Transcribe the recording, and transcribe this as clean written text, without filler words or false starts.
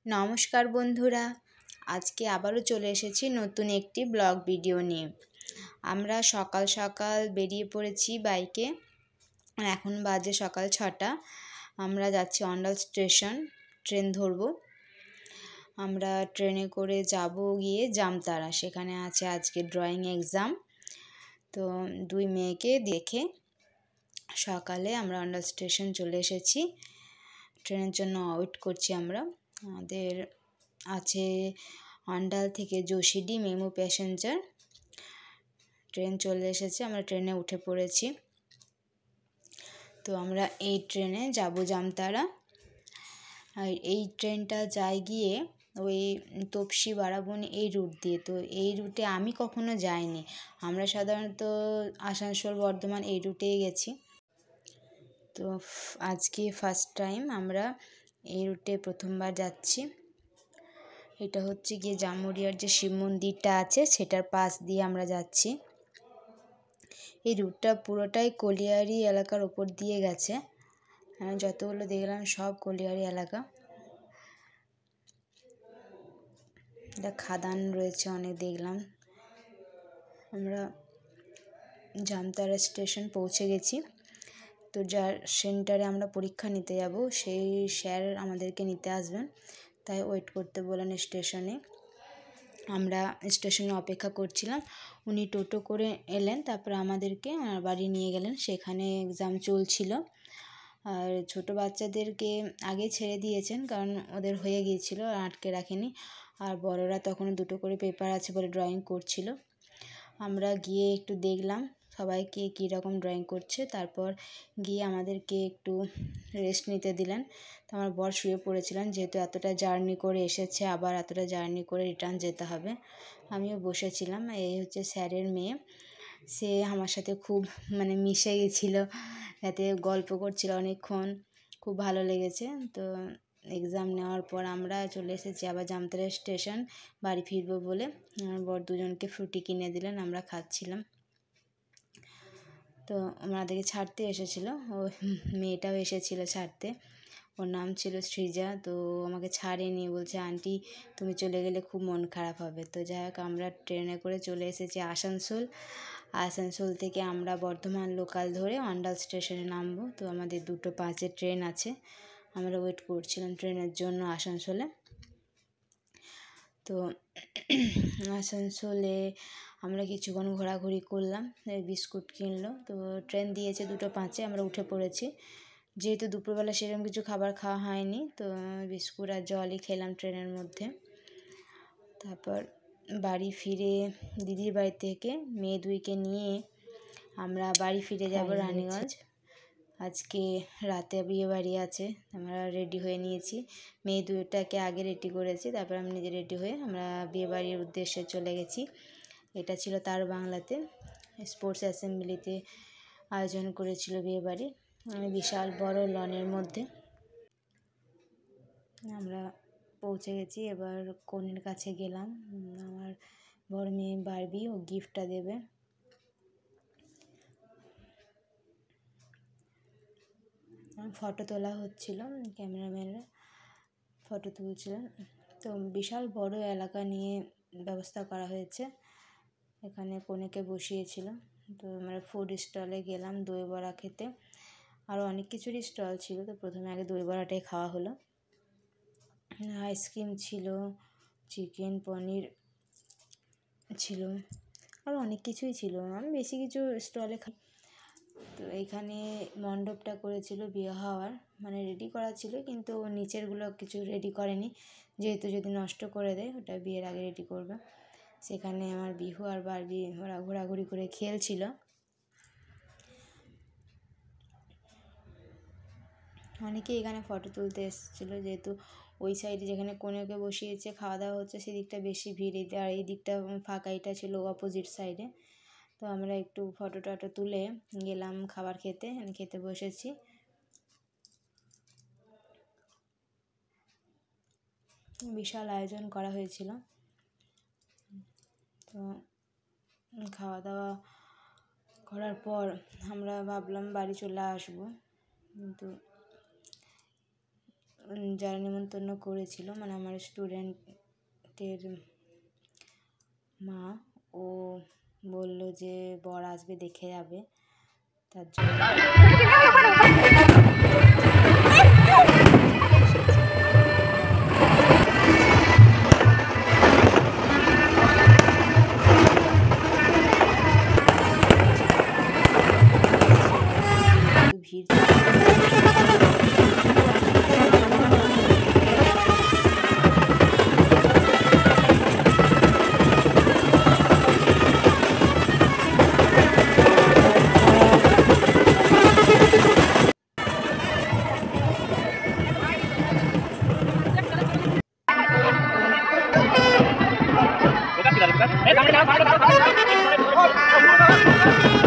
নমস্কার বন্ধুরা, আজকে আবারও চলে এসেছি নতুন একটি ব্লগ ভিডিও নিয়ে। আমরা সকাল সকাল বেরিয়ে পড়েছি বাইকে। এখন বাজে সকাল 6টা। আমরা যাচ্ছি অন্ডাল স্টেশন, ট্রেন ধরবো। আমরা ট্রেনে করে যাব গিয়ে জামতারা, সেখানে আছে আজকে ড্রয়িং এক্সাম। তো দুই মেয়েকে দেখে সকালে আমরা অন্ডাল স্টেশন চলে এসেছি। ট্রেনের জন্য ওয়েট করছি আমরা। আমাদের আছে অন্ডাল থেকে যোশীডি মেমো প্যাসেঞ্জার। ট্রেন চলে এসেছে, আমরা ট্রেনে উঠে পড়েছি। তো আমরা এই ট্রেনে যাব জামতারা। আর এই ট্রেনটা যায় গিয়ে ওই তপসি বারাবণী এই রুট দিয়ে। তো এই রুটে আমি কখনো যাইনি। আমরা সাধারণত আসানসোল বর্ধমান এই রুটেই গেছি। তো আজকে ফার্স্ট টাইম আমরা এই রুটে প্রথমবার যাচ্ছি। এটা হচ্ছে গিয়ে জামুরিয়ার যে শিব মন্দিরটা আছে সেটার পাশ দিয়ে আমরা যাচ্ছি। এই রুটটা পুরোটাই কলিয়ারি এলাকার ওপর দিয়ে গেছে। যতগুলো দেখলাম সব কলিয়ারি এলাকা। এটা খাদান রয়েছে অনেক দেখলাম। আমরা জামতারা স্টেশন পৌঁছে গেছি। তো যার সেন্টারে আমরা পরীক্ষা নিতে যাব সেই স্যার আমাদেরকে নিতে আসবেন, তাই ওয়েট করতে বলেন স্টেশনে। আমরা স্টেশনে অপেক্ষা করছিলাম। উনি টোটো করে এলেন, তারপরে আমাদেরকে বাড়ি নিয়ে গেলেন। সেখানে এক্সাম চলছিল। আর ছোটো বাচ্চাদেরকে আগে ছেড়ে দিয়েছেন, কারণ ওদের হয়ে গিয়েছিল, আটকে রাখেনি। আর বড়রা তখন দুটো করে পেপার আছে বলে ড্রয়িং করছিল। আমরা গিয়ে একটু দেখলাম সবাইকে কী রকম ড্রয়িং করছে। তারপর গিয়ে আমাদেরকে একটু রেস্ট নিতে দিলেন। তো আমার বর শুয়ে পড়েছিলেন, যেহেতু এতটা জার্নি করে এসেছে, আবার এতটা জার্নি করে রিটার্ন যেতে হবে। আমিও বসেছিলাম। এই হচ্ছে স্যারের মেয়ে। সে আমার সাথে খুব মিশে গেছিলো, যাতে গল্প করছিল অনেকক্ষণ, খুব ভালো লেগেছে। তো এক্সাম নেওয়ার পর আমরা চলে এসেছি আবার জামতারা স্টেশন বাড়ি ফিরবো বলে। আমার বর দুজনকে ফ্রুটি কিনে দিলেন, আমরা খাচ্ছিলাম। তো আমাদেরকে ছাড়তে এসেছিলো, ও মেয়েটাও এসেছিলো ছাড়তে। ওর নাম ছিল সৃজা। তো আমাকে ছাড়েনি, বলছে আন্টি তুমি চলে গেলে খুব মন খারাপ হবে। তো যাই হোক, আমরা ট্রেনে করে চলে এসেছি আসানসোল। আসানসোল থেকে আমরা বর্ধমান লোকাল ধরে অন্ডাল স্টেশনে নামবো। তো আমাদের 2:05 ট্রেন আছে। আমরা ওয়েট করছিলাম ট্রেনের জন্য আসানসোলে। তো আসানসোলে আমরা কিছুক্ষণ ঘোরাঘুরি করলাম, বিস্কুট কিনলো। তো ট্রেন দিয়েছে 2:05, আমরা উঠে পড়েছি। যেহেতু দুপুরবেলা সেরকম কিছু খাবার খাওয়া হয়নি, তো বিস্কুট আর জলই খেলাম ট্রেনের মধ্যে। তারপর বাড়ি ফিরে দিদির বাড়ি থেকে মেয়ে দুইকে নিয়ে আমরা বাড়ি ফিরে যাব রানীগঞ্জ। আজকে রাতে বিয়ে বাড়ি আছে, আমরা রেডি হয়ে নিয়েছি। মেয়ে দুইটাকে আগে রেডি করেছি, তারপর আমি নিজে রেডি হয়ে আমরা বিয়ে বাড়ির উদ্দেশ্যে চলে গেছি। এটা ছিল তার বাংলাতে স্পোর্টস অ্যাসেম্বলিতে আয়োজন করেছিল বিয়ে বাড়ি, বিশাল বড় লনের মধ্যে। আমরা পৌঁছে গেছি। এবার কনের কাছে গেলাম। আমার বড় মেয়ে বারবি, ও গিফটটা দেবে। ফটো তোলা হচ্ছিল, ক্যামেরাম্যানরা ফটো তুলছিলেন। তো বিশাল বড় এলাকা নিয়ে ব্যবস্থা করা হয়েছে। এখানে কনেকে বসিয়েছিল। তো আমরা ফুড স্টলে গেলাম দই বড়া খেতে। আরও অনেক কিছুরই স্টল ছিল। তো প্রথমে আগে দই বড়াটাই খাওয়া হলো। আইসক্রিম ছিল, চিকেন পনির ছিল, আরও অনেক কিছুই ছিল। আমি বেশি কিছু স্টলে খাই। তো এখানে মণ্ডপটা করেছিল বিয়ে হওয়ার, রেডি করা ছিল, কিন্তু নিচেরগুলো কিছু রেডি করেনি, যেহেতু যদি নষ্ট করে দেয় ওটা বিয়ের আগে রেডি করবে। সেখানে আমার বিহু আর বারবি ওরা ঘোরাঘুরি করে খেলছিল। অনেকেই এখানে ফটো তুলতে এসেছিলো, যেহেতু ওই সাইডে যেখানে কনেকে বসিয়েছে খাওয়া দাওয়া হচ্ছে সেদিকটা বেশি ভিড়, আর এই দিকটা ফাঁকা, এটা ছিল অপোজিট সাইডে। তো আমরা একটু ফটো টটো তুলে গেলাম খাবার খেতে। আমি খেতে বসেছি। বিশাল আয়োজন করা হয়েছিল। তো খাওয়া দাওয়া করার পর আমরা ভাবলাম বাড়ি চলে আসবো, কিন্তু যারা নিমন্ত্রণ করেছিল, মানে আমার স্টুডেন্টের মা, ও বলল যে বর আসবে, দেখে যাবে, তার জন্য ভিড়। Eh,